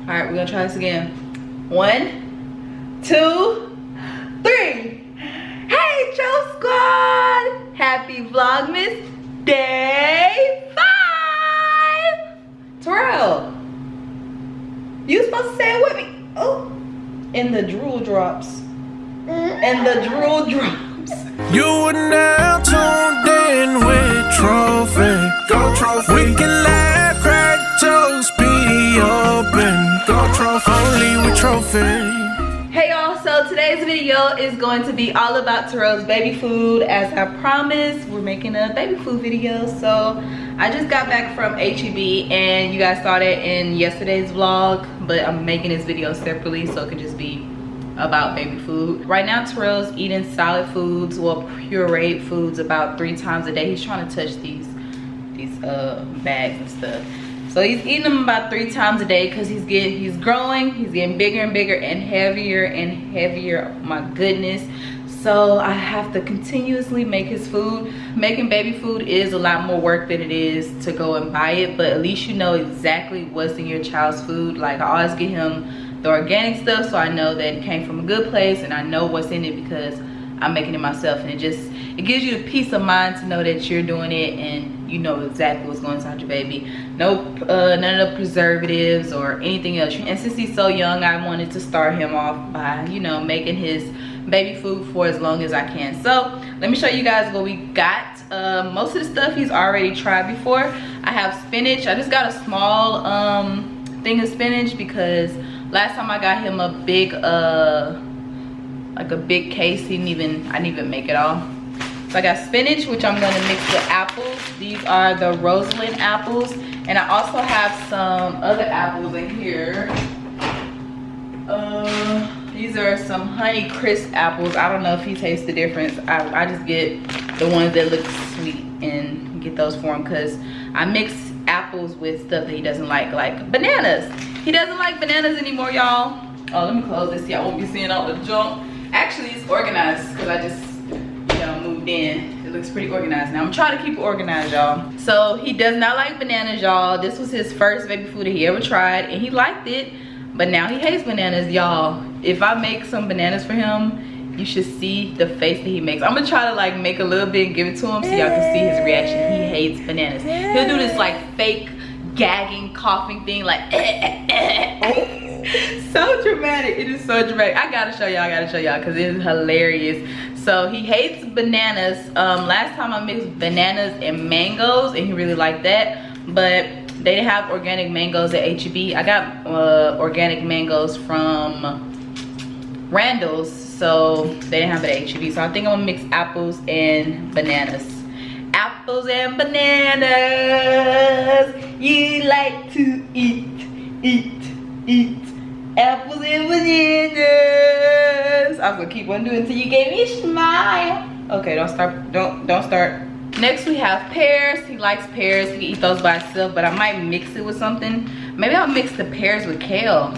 All right, we're gonna try this again. 1, 2, 3. Hey, Tro Squad! Happy Vlogmas Day 5! Terrell, you supposed to say it with me. Oh, and the drool drops. And the drool drops. You are now tuned in with Trophy. Go Trophy. We can laugh, crack jokes, be open. Go Trophy. Only with Trophy. Hey y'all, so today's video is going to be all about Terrell's baby food. As I promised, we're making a baby food video. So I just got back from HEB and you guys saw that in yesterday's vlog, but I'm making this video separately so it could just be about baby food. Right now Terrell's eating solid foods, well, pureed foods about 3 times a day. He's trying to touch these bags and stuff. So he's eating them about 3 times a day because he's growing, he's getting bigger and bigger and heavier. Oh my goodness. So I have to continuously make his food. Making baby food is a lot more work than it is to go and buy it, but at least you know exactly what's in your child's food. Like I always get him the organic stuff so I know that it came from a good place and I know what's in it because I'm making it myself, and it gives you the peace of mind to know that you're doing it and you know exactly what's going inside your baby. No, none of the preservatives or anything else. And since he's so young, I wanted to start him off by, you know, making his baby food for as long as I can. So let me show you guys what we got. Most of the stuff he's already tried before. I have spinach. I just got a small thing of spinach because last time I got him a big like a big case, I didn't even make it all. So I got spinach, which I'm gonna mix with apples. These are the Rosalind apples, and I also have some other apples in here. These are some Honey Crisp apples. I don't know if he tastes the difference. I just get the ones that look sweet and get those for him because I mix apples with stuff that he doesn't like bananas. He doesn't like bananas anymore, y'all. Oh, let me close this. Y'all won't be seeing all the junk. Actually, it's organized because I just, you know, moved in. It looks pretty organized now. I'm trying to keep it organized, y'all. So he does not like bananas, y'all. This was his first baby food that he ever tried, and he liked it. But now he hates bananas, y'all. If I make some bananas for him, you should see the face that he makes. I'm gonna try to like make a little bit and give it to him so y'all can see his reaction. He hates bananas. He'll do this like fake gagging, coughing thing, like so dramatic. It is so dramatic. I gotta show y'all because it is hilarious. So he hates bananas. Last time I mixed bananas and mangoes and he really liked that, but they didn't have organic mangoes at HEB. I got organic mangoes from Randall's, so they didn't have it at HEB. So I think I'm gonna mix apples and bananas. Apples and bananas. You like to eat apples and bananas. I was gonna keep on doing it until you gave me a smile. Okay, don't start. Next we have pears. He likes pears. He can eat those by itself, but I might mix it with something. Maybe I'll mix the pears with kale.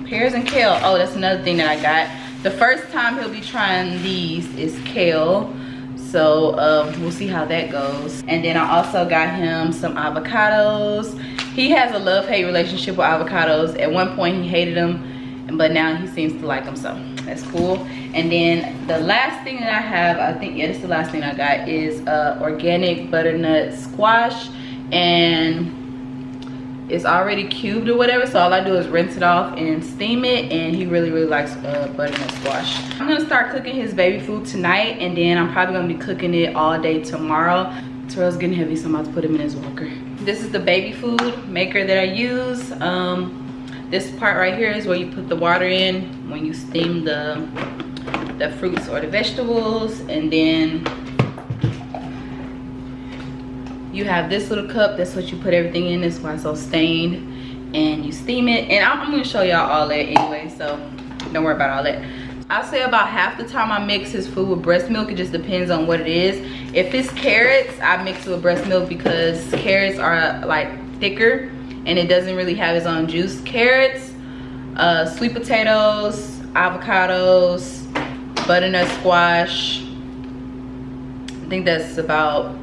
Pears and kale. Oh, that's another thing that I got. The first time he'll be trying these is kale. So we'll see how that goes. And then I also got him some avocados. He has a love-hate relationship with avocados. At one point he hated them, but now he seems to like them, so that's cool. And then the last thing that I have, I think, yeah, this is the last thing I got, is organic butternut squash, and it's already cubed or whatever, so all I do is rinse it off and steam it, and he really likes butternut squash. I'm gonna start cooking his baby food tonight, and then I'm probably gonna be cooking it all day tomorrow. Terrell's getting heavy, so I'm about to put him in his walker. This is the baby food maker that I use. This part right here is where you put the water in when you steam the fruits or the vegetables, and then you have this little cup. That's what you put everything in. That's why it's so stained, and you steam it. And I'm gonna show y'all all that anyway, so don't worry about all that. I'll say about half the time I mix his food with breast milk. It just depends on what it is. If it's carrots, I mix it with breast milk because carrots are like thicker and it doesn't really have its own juice. Carrots, sweet potatoes, avocados, butternut squash. I think that's about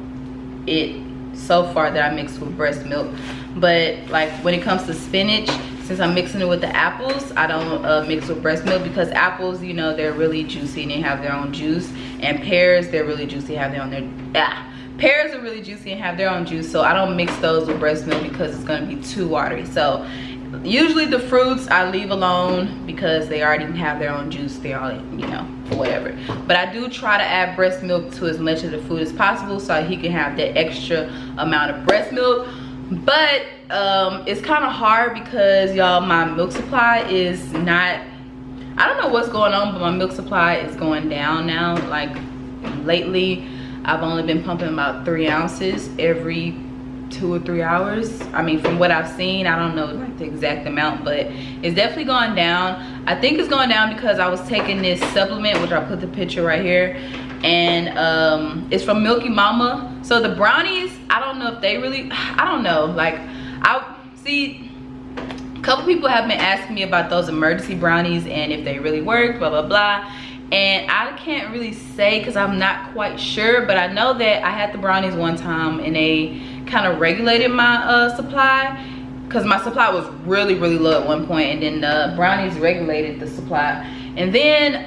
it so far that I mix with breast milk. But like when it comes to spinach since I'm mixing it with the apples, I don't mix with breast milk, because apples, you know, they're really juicy and they have their own juice, and pears, they're really juicy, have their own pears are really juicy and have their own juice, so I don't mix those with breast milk because it's going to be too watery. So usually the fruits I leave alone because they already have their own juice. They all, you know, whatever. But I do try to add breast milk to as much of the food as possible so he can have that extra amount of breast milk. But it's kind of hard because, y'all, my milk supply is not, I don't know what's going on, but my milk supply is going down now. Like lately I've only been pumping about 3 ounces every 2 or 3 hours. I mean, from what I've seen, I don't know like the exact amount, but it's definitely going down. I think it's going down because I was taking this supplement, which I put the picture right here, and it's from Milky Mama. So the brownies, I don't know if they really, I don't know, like I see a couple people have been asking me about those emergency brownies and if they really work, blah blah blah, and I can't really say because I'm not quite sure, but I know that I had the brownies one time and they kind of regulated my supply, because my supply was really low at one point, and then the brownies regulated the supply. And then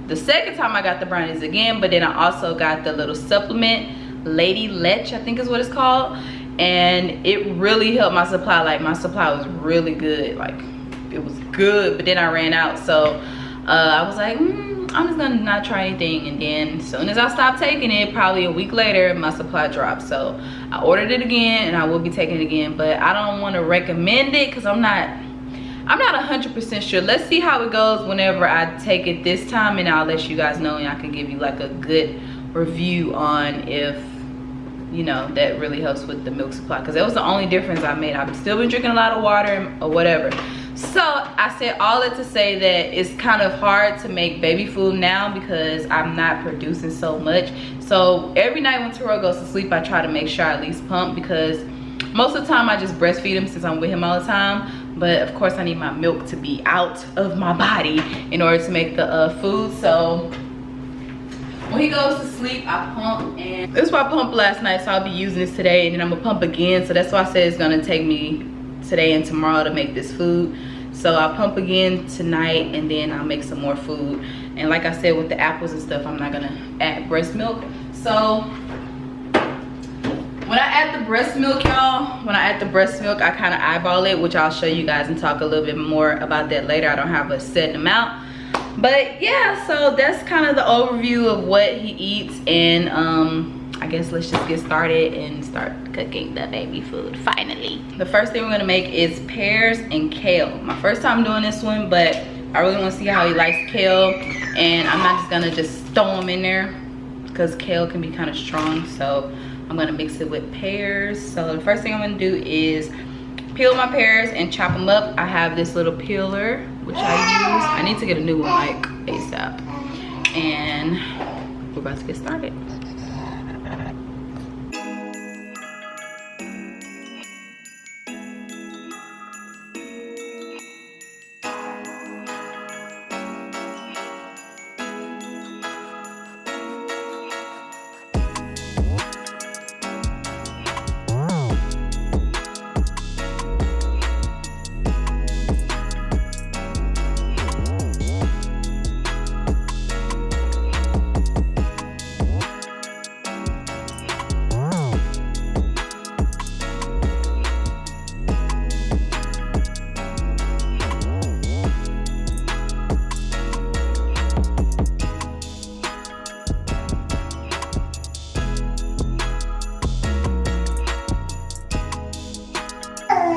the second time I got the brownies again, but then I also got the little supplement, Lady Lech, I think is what it's called, and it really helped my supply. Like my supply was really good, like it was good, but then I ran out. So I was like, I'm just gonna not try anything. And then as soon as I stopped taking it, probably a week later, my supply dropped. So I ordered it again and I will be taking it again, but I don't want to recommend it because I'm not 100% sure. Let's see how it goes whenever I take it this time, and I'll let you guys know, and I can give you like a good review on if, you know, that really helps with the milk supply, because that was the only difference I made. I've still been drinking a lot of water or whatever. So I said all that to say that it's kind of hard to make baby food now because I'm not producing so much. So every night when Taro goes to sleep, I try to make sure I at least pump, because most of the time I just breastfeed him since I'm with him all the time. But of course I need my milk to be out of my body in order to make the food. So when he goes to sleep, I pump, and this is why I pumped last night, so I'll be using this today, and then I'm gonna pump again. So that's why I said it's gonna take me today and tomorrow to make this food. So I'll pump again tonight, and then I'll make some more food. And like I said, with the apples and stuff, I'm not gonna add breast milk. So when I add the breast milk, y'all, I kind of eyeball it, which I'll show you guys and talk a little bit more about that later. I don't have a set amount. But yeah, so that's kind of the overview of what he eats, and I guess let's just get started and start cooking the baby food finally. The first thing we're gonna make is pears and kale. My first time doing this one, but I really want to see how he likes kale, and I'm not just gonna just throw them in there because kale can be kind of strong. So I'm gonna mix it with pears. So the first thing I'm gonna do is peel my pears and chop them up. I have this little peeler which I use. I need to get a new one like ASAP. And we're about to get started.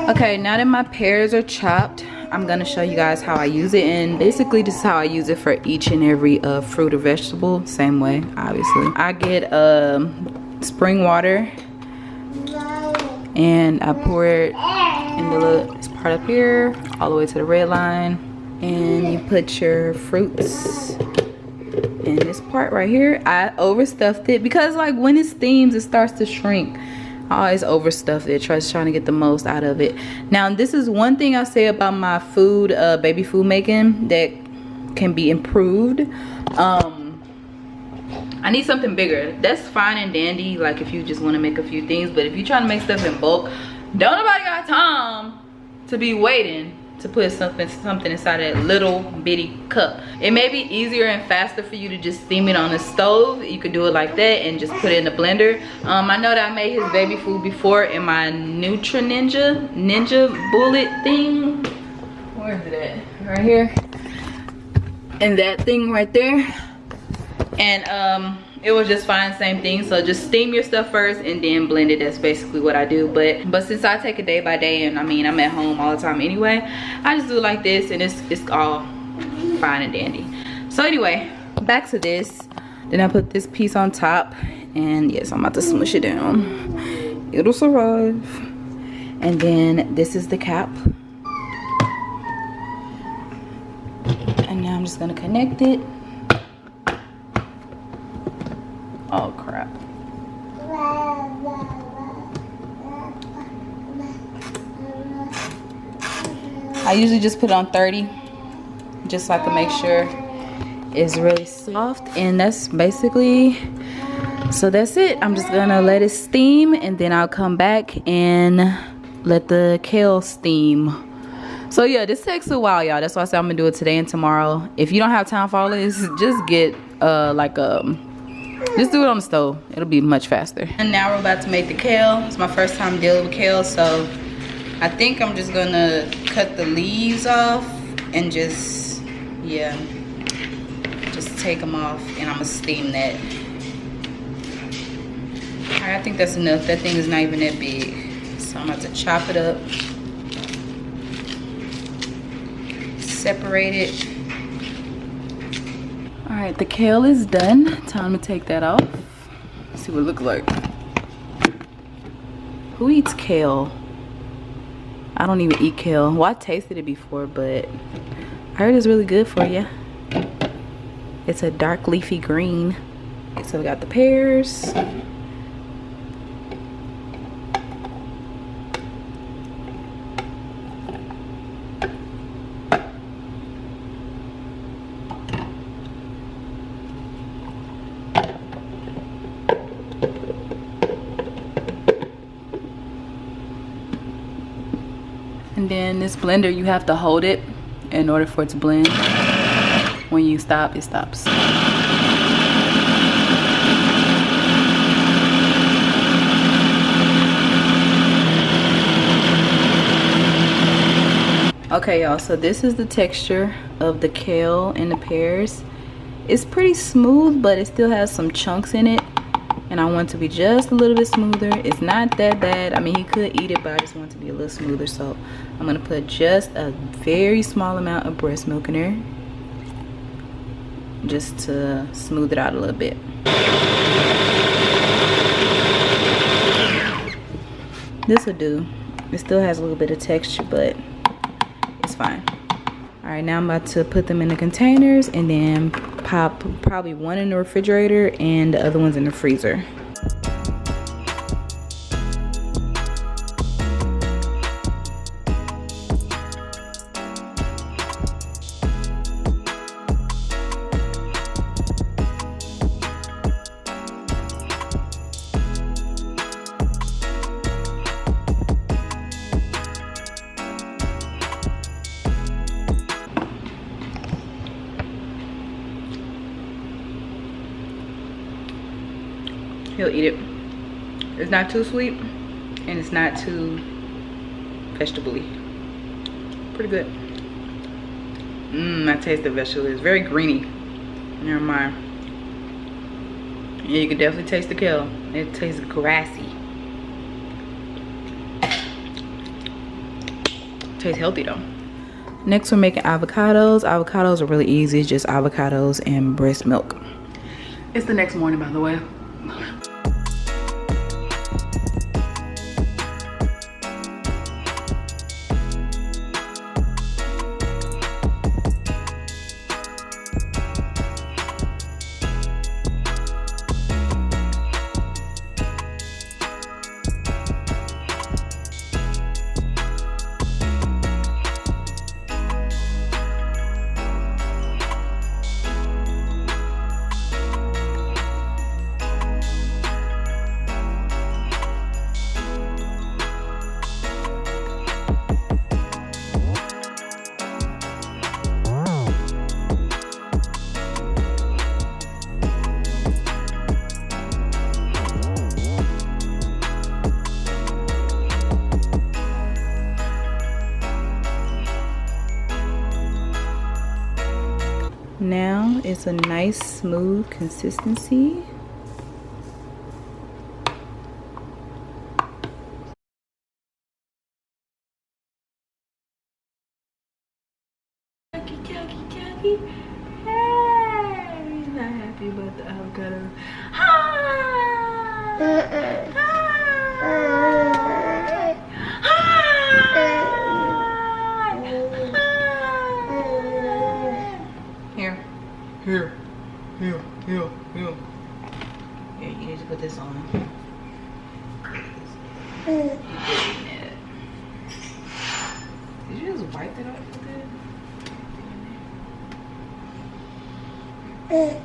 Okay, now that my pears are chopped, I'm gonna show you guys how I use it, and basically this is how I use it for each and every fruit or vegetable. Same way, obviously. I get spring water and I pour it in the little part up here all the way to the red line, and you put your fruits in this part right here. I overstuffed it because like when it steams it starts to shrink. I always overstuff it, trying to get the most out of it. Now this is one thing I say about my food, baby food making, that can be improved. I need something bigger. That's fine and dandy, like if you just want to make a few things, but if you're trying to make stuff in bulk, don't nobody got time to be waiting to put something inside that little bitty cup. It may be easier and faster for you to just steam it on the stove. You could do it like that and just put it in the blender. I know that I made his baby food before in my Ninja bullet thing. Where is it at? Right here. And that thing right there. And it was just fine, same thing. So just steam your stuff first and then blend it. That's basically what I do. But since I take it day by day, and I mean I'm at home all the time anyway, I just do it like this, and it's all fine and dandy. So anyway, back to this. Then I put this piece on top, and yes, I'm about to smush it down. It'll survive. And then this is the cap. And now I'm just gonna connect it. Oh crap. I usually just put it on 30 just so I can make sure it's really soft, and that's basically, so that's it. I'm just gonna let it steam, and then I'll come back and let the kale steam. So yeah, this takes a while, y'all. That's why I said I'm gonna do it today and tomorrow. If you don't have time for all this, just get just do it on the stove. It'll be much faster. And now we're about to make the kale. It's my first time dealing with kale, so I think I'm just gonna cut the leaves off and just, yeah, just take them off, and I'm gonna steam that. All right, I think that's enough. That thing is not even that big. So I'm about to chop it up, separate it. All right, the kale is done. Time to take that off. Let's see what it looks like. Who eats kale? I don't even eat kale. Well, I tasted it before, but I heard it's really good for you. It's a dark leafy green. Okay, so we got the pears. And then this blender, you have to hold it in order for it to blend. When you stop, it stops. Okay, y'all, so this is the texture of the kale and the pears. It's pretty smooth, but it still has some chunks in it, and I want it to be just a little bit smoother. It's not that bad. I mean, he could eat it, but I just want it to be a little smoother. So I'm gonna put just a very small amount of breast milk in there, just to smooth it out a little bit. This will do. It still has a little bit of texture, but it's fine. All right, now I'm about to put them in the containers and then pop probably one in the refrigerator and the other one's in the freezer. He'll eat it. It's not too sweet and it's not too vegetable-y. Pretty good. I taste the vegetable. It's very greeny. Never mind. Yeah, you can definitely taste the kale. It tastes grassy. Tastes healthy though. Next we're making avocados. Avocados are really easy. It's just avocados and breast milk. It's the next morning, by the way. Now it's a nice smooth consistency. Hey, he's not happy about the avocado. Here. Here, you need to put this on. Did you just wipe it off with it?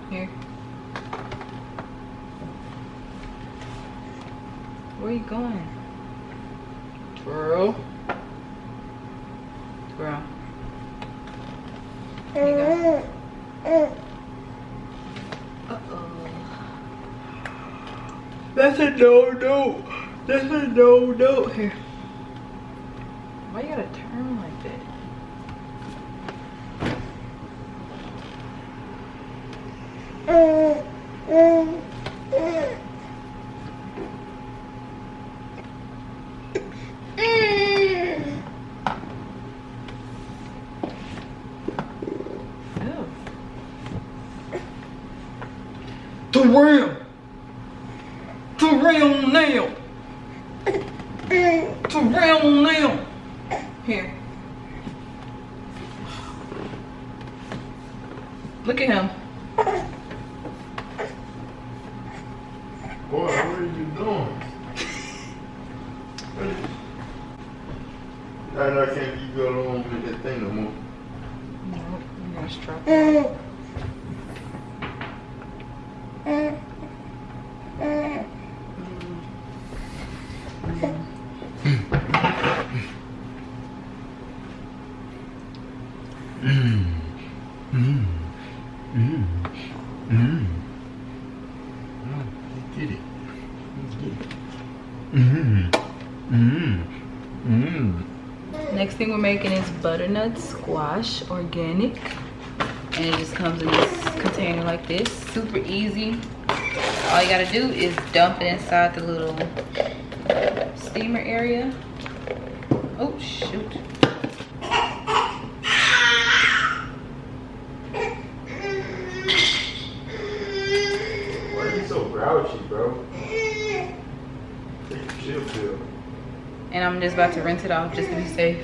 Here. Where are you going? Twirl. Twirl. There you go. Uh-oh. That's a no-no. That's a no-no. Here. Why you gotta turn like that? Terrell now. Here. Look at him. Boy, what are you doing? I can't keep going along with that thing no more. No, you gotta strap it. Get it. Next thing we're making is butternut squash, organic, and it just comes in this container like this. Super easy. All you gotta do is dump it inside the little steamer area. Oh shoot. Why are you so grouchy, bro? Take your chill pill. And I'm just about to rinse it off just to be safe.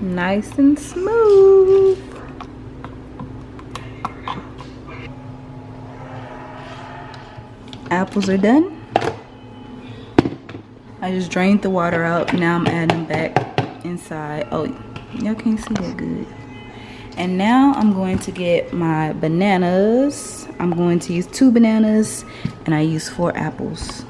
Nice and smooth. Apples are done. I just drained the water out. Now I'm adding them back inside. Oh, y'all can't see that good. And now I'm going to get my bananas. I'm going to use 2 bananas and I use 4 apples.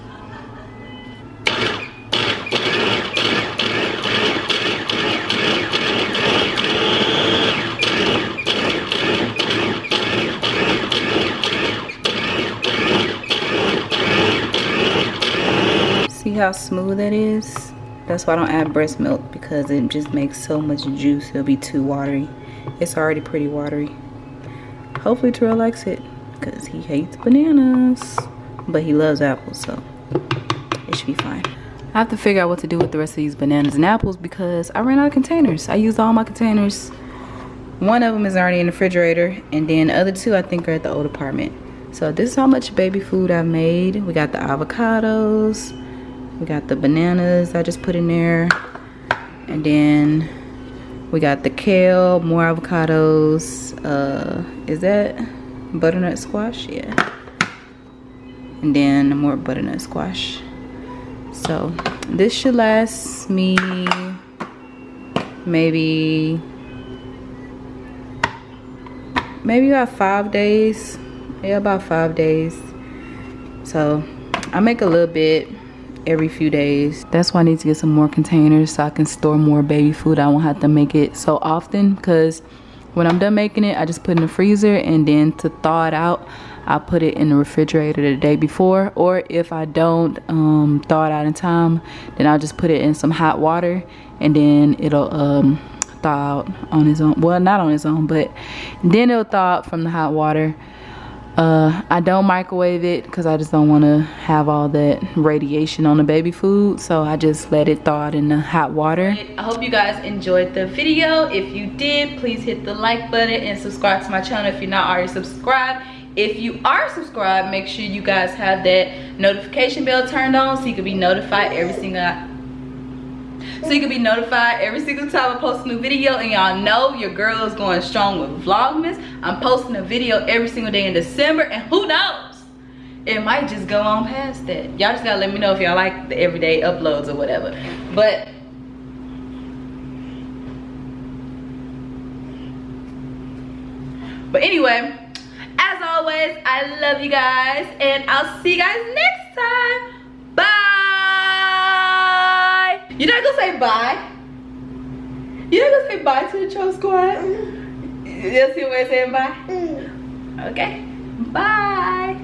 See how smooth that is? That's why I don't add breast milk, because it just makes so much juice. It'll be too watery. It's already pretty watery. Hopefully Terrell likes it, because he hates bananas. But he loves apples, so it should be fine. I have to figure out what to do with the rest of these bananas and apples because I ran out of containers. I used all my containers. One of them is already in the refrigerator, and then the other 2 I think are at the old apartment. So this is how much baby food I've made. We got the avocados, we got the bananas I just put in there, and then we got the kale, more avocados. Is that butternut squash? Yeah. And then more butternut squash. So this should last me maybe about 5 days. Yeah, about 5 days. So I make a little bit every few days. That's why I need to get some more containers so I can store more baby food. I won't have to make it so often, because when I'm done making it, I just put it in the freezer, and then to thaw it out, I put it in the refrigerator the day before. Or if I don't thaw it out in time, then I'll just put it in some hot water, and then it'll thaw out on its own. Well, not on its own, but then it'll thaw out from the hot water. I don't microwave it because I just don't want to have all that radiation on the baby food, so I just let it thaw out in the hot water. I hope you guys enjoyed the video. If you did, please hit the like button and subscribe to my channel if you're not already subscribed. If you are subscribed, make sure you guys have that notification bell turned on so you can be notified every single time I post a new video. And y'all know your girl is going strong with Vlogmas. I'm posting a video every single day in December, and who knows, it might just go on past that. Y'all just gotta let me know if y'all like the everyday uploads or whatever. But anyway, as always, I love you guys, and I'll see you guys next time. Bye. You're not gonna say bye? You're not gonna say bye to the Tro Squad? You see what I'm saying? Bye? Okay. Bye.